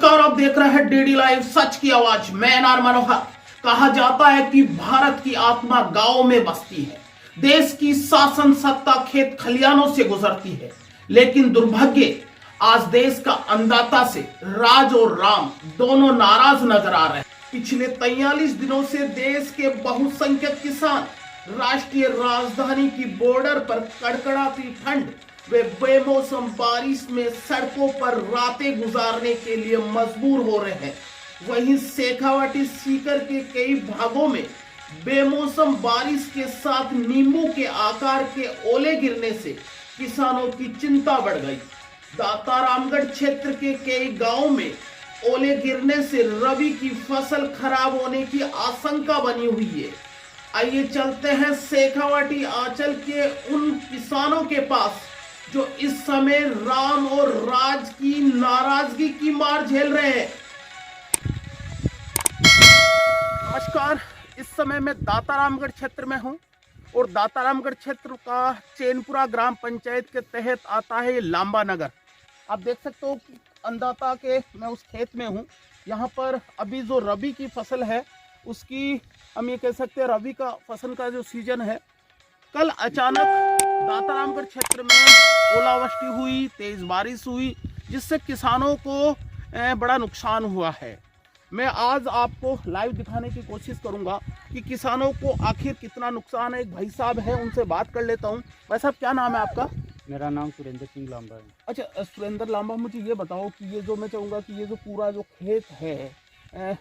नमस्कार, आप देख रहे हैं डीडी लाइव सच की आवाज। मैं एनआर मनोहर। कहा जाता है कि भारत की आत्मा गांव में बसती है। देश की शासन सत्ता खेत खलियानों से गुजरती है, लेकिन दुर्भाग्य आज देश का अन्नदाता से राज और राम दोनों नाराज नजर आ रहे हैं। पिछले 43 दिनों से देश के बहुसंख्यक किसान राष्ट्रीय राजधानी की बॉर्डर पर कड़कड़ाती ठंड वे बेमौसम बारिश में सड़कों पर रातें गुजारने के लिए मजबूर हो रहे हैं। वहीं शेखावाटी सीकर के कई भागों में बेमौसम बारिश के साथ नींबू के आकार के ओले गिरने से किसानों की चिंता बढ़ गई। दातारामगढ़ क्षेत्र के कई गांवों में ओले गिरने से रबी की फसल खराब होने की आशंका बनी हुई है। आइए चलते हैं शेखावाटी आंचल के उन किसानों के पास जो इस समय राम और राज की नाराजगी की मार झेल रहे हैं। नमस्कार, इस समय मैं दातारामगढ़ क्षेत्र में हूं और दातारामगढ़ क्षेत्र का चैनपुरा ग्राम पंचायत के तहत आता है ये लांबा नगर। आप देख सकते हो कि अन्नदाता के मैं उस खेत में हूं। यहाँ पर अभी जो रबी की फसल है उसकी हम ये कह सकते हैं रबी का फसल का जो सीजन है, कल अचानक दातारामगढ़ क्षेत्र में ओलावृष्टि हुई, तेज बारिश हुई, जिससे किसानों को बड़ा नुकसान हुआ है। मैं आज आपको लाइव दिखाने की कोशिश करूंगा कि किसानों को आखिर कितना नुकसान है। एक भाई साहब है, उनसे बात कर लेता हूं। भाई साहब, क्या नाम है आपका? मेरा नाम सुरेंद्र सिंह लांबा है। अच्छा सुरेंद्र लांबा, मुझे ये बताओ कि ये जो मैं चाहूँगा कि ये जो पूरा जो खेत है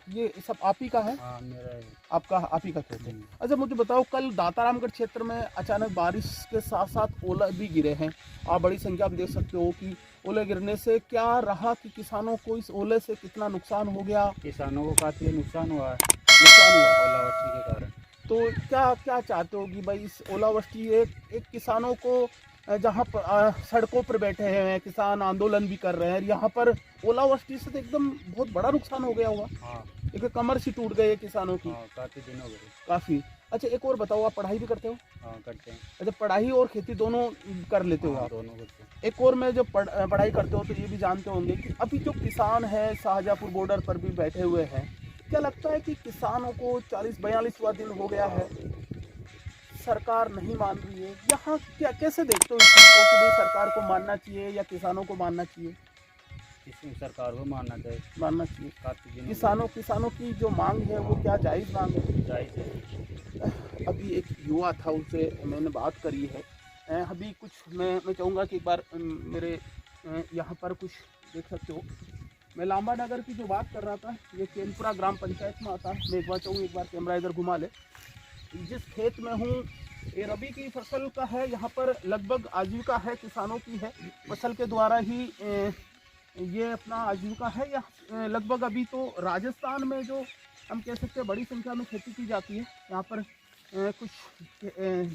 ये सब आप ही का है? हाँ, मेरा है। आपका आप ही का खेत है। अच्छा मुझे बताओ, कल दातारामगढ़ क्षेत्र में अचानक बारिश के साथ साथ ओले भी गिरे हैं। आप बड़ी संख्या में देख सकते हो कि ओले गिरने से क्या रहा कि किसानों को इस ओले से कितना नुकसान हो गया? किसानों को काफी नुकसान हुआ है ओलावृष्टि के कारण। तो क्या क्या चाहते हो कि भाई इस ओलावृष्टि एक किसानों को जहाँ पर सड़कों पर बैठे हैं किसान आंदोलन भी कर रहे हैं, यहाँ पर ओलावृष्टि से तो एकदम बहुत बड़ा नुकसान हो गया हुआ। हाँ, एक कमर सी टूट गई है किसानों की। हाँ, काफी दिन हो गए। काफी। अच्छा एक और बताओ, आप पढ़ाई भी करते हो? हाँ, करते हैं। अच्छा, पढ़ाई और खेती दोनों कर लेते हो हाँ, आप? दोनों करते हैं। एक और में जब पढ़ाई करते हो तो ये भी जानते होंगे कि अभी जो किसान है शाहजहाँपुर बॉर्डर पर भी बैठे हुए हैं, क्या लगता है कि किसानों को 40-42वां दिन हो गया है, सरकार नहीं मान रही है? यहाँ क्या कैसे देखते हो इस चीज़ को कि भाई सरकार को मानना चाहिए या किसानों को मानना चाहिए? इसमें सरकार को मानना चाहिए। मानना चाहिए। काफी दिन किसानों की जो मांग है वो क्या जायज़ मांग है? जायज़ है। अभी एक युवा था, उनसे मैंने बात करी है। अभी कुछ मैं चाहूँगा कि एक बार मेरे यहाँ पर कुछ देख सकते हो। मैं लांबा नगर की जो बात कर रहा था, ये चैनपुरा ग्राम पंचायत में आता है। मैं एक बार चाहूँ, एक बार कैमरा इधर घुमा ले। जिस खेत में हूँ ये रबी की फसल का है। यहाँ पर लगभग आजीविका है किसानों की है, फसल के द्वारा ही ये अपना आजीविका है। या लगभग अभी तो राजस्थान में जो हम कह सकते हैं बड़ी संख्या में खेती की जाती है। यहाँ पर कुछ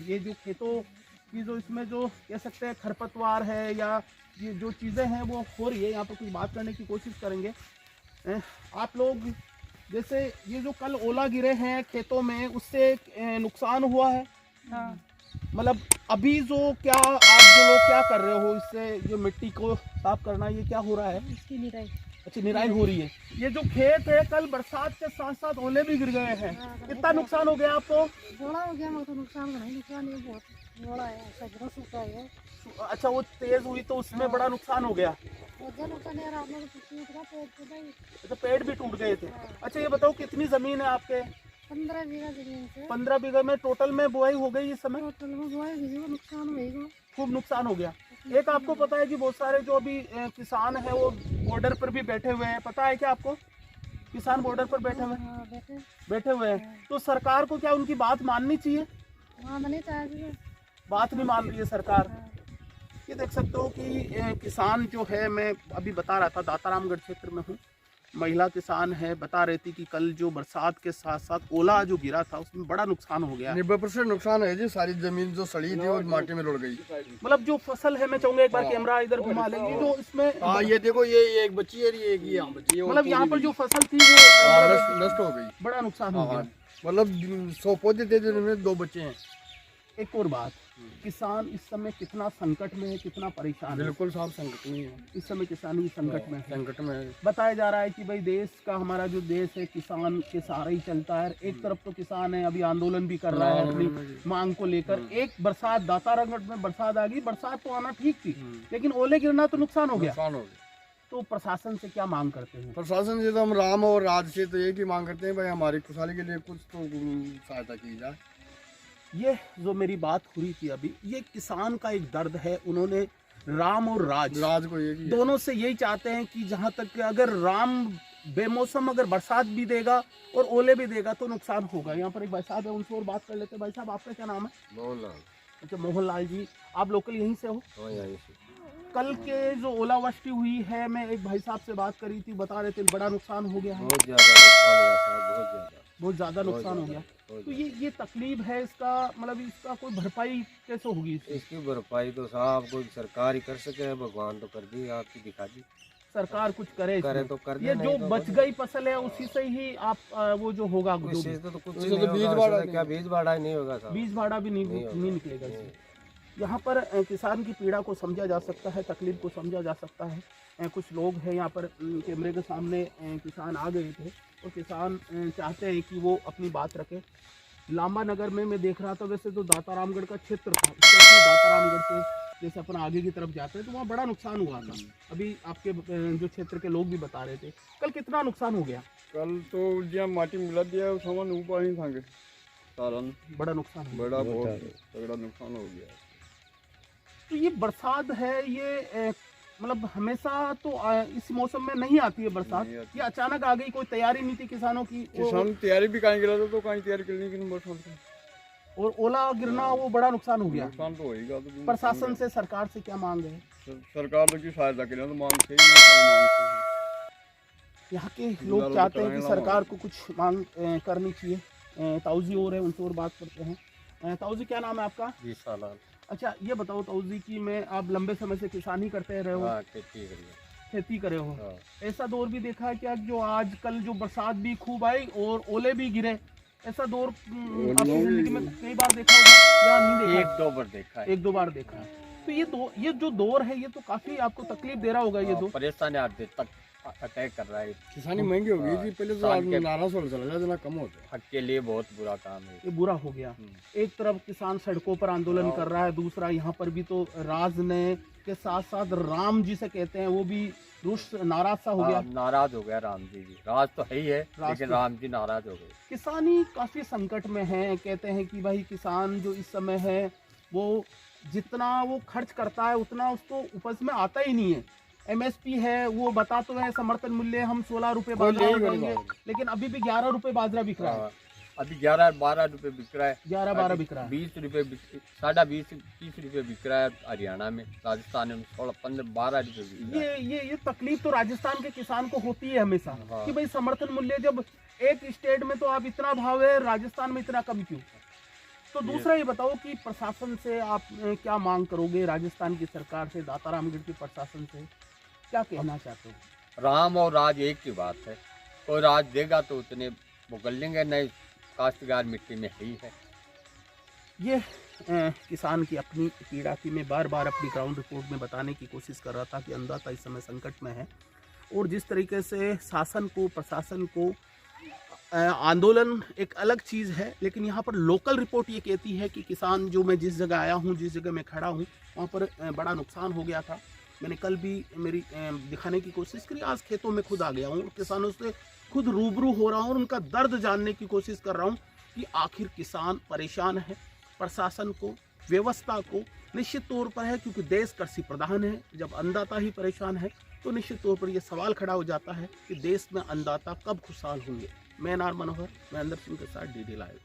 ये जो खेतों की जो इसमें जो कह सकते हैं खरपतवार है या ये जो चीज़ें हैं वो हो रही है। यहाँ पर कुछ बात करने की कोशिश करेंगे। आप लोग जैसे ये जो कल ओला गिरे हैं खेतों में, उससे नुकसान हुआ है? हाँ। मतलब अभी जो क्या आप जो लोग क्या कर रहे हो, इससे जो मिट्टी को साफ करना, ये क्या हो रहा है? इसकी निराई। अच्छा, निराई हो रही है। ये जो खेत है कल बरसात के साथ साथ ओले भी गिर गए हैं। कितना नुकसान हो गया आपको? बड़ा हो गया, मैं तो नुकसान नहीं, नुकसान ये बहुत बड़ा है, ऐसा गिरा सूखा है। अच्छा, वो तेज हुई तो उसमें बड़ा नुकसान हो गया। नुकसान यार, आपने तो कुछ नहीं करा, पेड़ टूटा ही। अच्छा, पेड़ भी टूट गए थे। अच्छा ये बताओ, कितनी जमीन है आपके? 15 बीघा जमीन से। 15 बीघा में टोटल में बुआई हो गई इस समय? टोटल में बुआई हुई, नुकसान होगा, खूब नुकसान हो गया। एक आपको पता है कि बहुत सारे जो अभी किसान है वो बॉर्डर पर भी बैठे हुए हैं, पता है क्या आपको? किसान बॉर्डर पर बैठे हुए बैठे हुए हैं। तो सरकार को क्या उनकी बात माननी चाहिए? बात नहीं मान रही है सरकार। ये देख सकते हो कि किसान जो है, मैं अभी बता रहा था दातारामगढ़ क्षेत्र में हूँ, महिला किसान है, बता रही थी कि कल जो बरसात के साथ साथ ओला जो गिरा था उसमें बड़ा नुकसान हो गया। 90% नुकसान है जी। सारी जमीन जो सड़ी थी वो माटी में रुड़ गई। मतलब जो फसल है, मैं चाहूंगा एक बार कैमरा इधर घुमा लेंगे जो इसमें। हाँ, ये देखो, ये एक बच्ची है, ये एक यहाँ बच्ची है। मतलब यहाँ पर जो फसल थी वो नष्ट हो गई, बड़ा नुकसान हो गया। मतलब 100 पौधे थे जिनमें 2 बच्चे हैं। एक और बात, किसान इस समय कितना संकट में है, कितना परेशान है। बिल्कुल साहब संकट में है, इस समय किसान ही संकट में है। संकट में है। बताया जा रहा है कि भाई देश का, हमारा जो देश है किसान के सहारे ही चलता है। एक तरफ तो किसान है, अभी आंदोलन भी कर रहा है अपनी मांग को लेकर। एक बरसात, दातारगढ़ में बरसात आ गई, बरसात तो आना ठीक थी, लेकिन ओले गिरना तो नुकसान हो गया। नुकसान हो गया। तो प्रशासन से क्या मांग करते हैं? प्रशासन से तो हम राम और राज से तो एक ही मांग करते हैं, भाई हमारी खुशहाली के लिए कुछ तो सहायता की जाए। ये जो मेरी बात हुई थी अभी, ये किसान का एक दर्द है। उन्होंने राम और राज को एक ही है। दोनों से यही चाहते हैं कि जहां तक कि अगर राम बेमौसम अगर बरसात भी देगा और ओले भी देगा तो नुकसान होगा। यहाँ पर एक भाई साहब है, उनसे और बात कर लेते हैं। भाई साहब, आपका क्या नाम है? मोहनलाल। अच्छा, मोहनलाल जी, आप लोकल यहीं से हो? यहीं से। कल के जो ओलावृष्टि हुई है, मैं एक भाई साहब से बात करी थी, बता रहे थे बड़ा नुकसान हो गया है। बहुत ज़्यादा नुकसान हुआ साहब, बहुत ज़्यादा नुकसान हो गया। तो ये तकलीफ है, इसका मतलब इसका कोई भरपाई कैसे होगी? इसकी भरपाई तो साहब कोई सरकार ही कर सके, भगवान तो कर दी, आपकी दिखा दी। सरकार कुछ करे तो कर ये जो बच गई फसल है उसी से ही आप वो जो होगा तो कुछ उससे नहीं तो बीज होगा, भाड़ा क्या बीज भाड़ा ही नहीं होगा साहब। बीज भाड़ा भी नहीं निकलेगा इससे। यहाँ पर किसान की पीड़ा को समझा जा सकता है, तकलीफ को समझा जा सकता है। कुछ लोग हैं यहाँ पर कैमरे के सामने, किसान आ गए थे और किसान चाहते हैं कि वो अपनी बात रखें। लांबा नगर में मैं देख रहा था, वैसे तो दातारामगढ़ का क्षेत्र था, दातारामगढ़ से जैसे अपन आगे की तरफ जाते हैं तो वहाँ बड़ा नुकसान हुआ था। अभी आपके जो क्षेत्र के लोग भी बता रहे थे। कल कितना नुकसान हो गया? कल तो जहाँ माटी मिला दिया सामान ऊपर ही था, सारा बड़ा नुकसान हो गया। बड़ा बहुत तगड़ा नुकसान हो गया। तो ये बरसात है, ये मतलब हमेशा तो इस मौसम में नहीं आती है बरसात, ये अचानक आ गई। कोई तैयारी नहीं थी किसानों की। किसान तैयारी भी कहीं गिरा था, तो कहीं तैयारी करने की बरसात और ओला गिरना, वो बड़ा नुकसान हो गया। नुकसान तो होगा। तो प्रशासन से, सरकार से क्या मांग है? सरकार तो की सहायता के लिए तो मांग से ही यहाँ के लोग चाहते हैं कि सरकार को कुछ मांग करनी चाहिए। ताऊजी और है, उनसे और बात करते हैं। ताऊजी, क्या नाम है आपका? जी सालाल। अच्छा, ये बताओ ताऊजी कि मैं आप लंबे समय से किसानी करते रहे हो? हाँ, खेती करे हो। हाँ। ऐसा दौर भी देखा है क्या जो आजकल जो बरसात भी खूब आई और ओले भी गिरे? ऐसा दौर आपकी जिंदगी में कई बार देखा होगा या नहीं देखा? एक दो बार देखा है। तो ये जो दौर है, ये तो काफी आपको तकलीफ दे रहा होगा। ये दो परेशान है, तक अटैक कर रहा है। किसानी महंगी हो गई थी, पहले तो 1100 चला जाए, कम होता। हक के लिए बहुत बुरा काम है। ये बुरा हो गया। एक तरफ किसान सड़कों पर आंदोलन कर रहा है, दूसरा यहाँ पर भी तो राज ने के साथ साथ राम जी से कहते हैं, वो भी नाराज सा हो गया। नाराज हो गया राम जी भी। राज तो है ही है, लेकिन राम जी नाराज हो गए। किसानी काफी संकट में है। कहते हैं कि भाई किसान जो इस समय है, वो जितना वो खर्च करता है उतना उसको उपज में आता ही नहीं है। MSP है, वो बता तो है समर्थन मूल्य हम 16 रुपए बाजरा देंगे, लेकिन अभी भी 11 रुपए बाजरा बिक रहा है। अभी 11-12 रुपए बिक रहा है। 11-12 बिक रहा है। 20 रुपए, 20-30 रुपए बिक रहा है हरियाणा में। राजस्थान में 16-15-12 रुपए बिक रहा है। ये तकलीफ तो राजस्थान के किसान को होती है हमेशा। हाँ। कि भाई समर्थन मूल्य जब एक स्टेट में तो आप इतना भाव है, राजस्थान में इतना कम क्यों? तो दूसरा ये बताओ कि प्रशासन से आप क्या मांग करोगे? राजस्थान की सरकार से, दातारामगढ़ की प्रशासन से क्या कहना चाहते हो? राम और राज एक की बात है। कोई राज देगा तो उतने वो कर लेंगे, नहीं काश्तकार मिट्टी में ही है। ये किसान की अपनी पीड़ा थी। मैं बार बार अपनी ग्राउंड रिपोर्ट में बताने की कोशिश कर रहा था कि अन्नदाता इस समय संकट में है। और जिस तरीके से शासन को, प्रशासन को, आंदोलन एक अलग चीज़ है, लेकिन यहाँ पर लोकल रिपोर्ट ये कहती है कि किसान, जो मैं जिस जगह आया हूँ, जिस जगह मैं खड़ा हूँ, वहाँ पर बड़ा नुकसान हो गया था। मैंने कल भी मेरी दिखाने की कोशिश करी। आज खेतों में खुद आ गया हूँ, किसानों से खुद रूबरू हो रहा हूँ और उनका दर्द जानने की कोशिश कर रहा हूँ कि आखिर किसान परेशान है। प्रशासन को, व्यवस्था को निश्चित तौर पर है, क्योंकि देश कृषि प्रधान है। जब अन्नदाता ही परेशान है तो निश्चित तौर पर यह सवाल खड़ा हो जाता है कि देश में अन्नदाता कब खुशहाल होंगे। मैं नार मनोहर, मैं अंदर सिंह के साथ DD लाइव।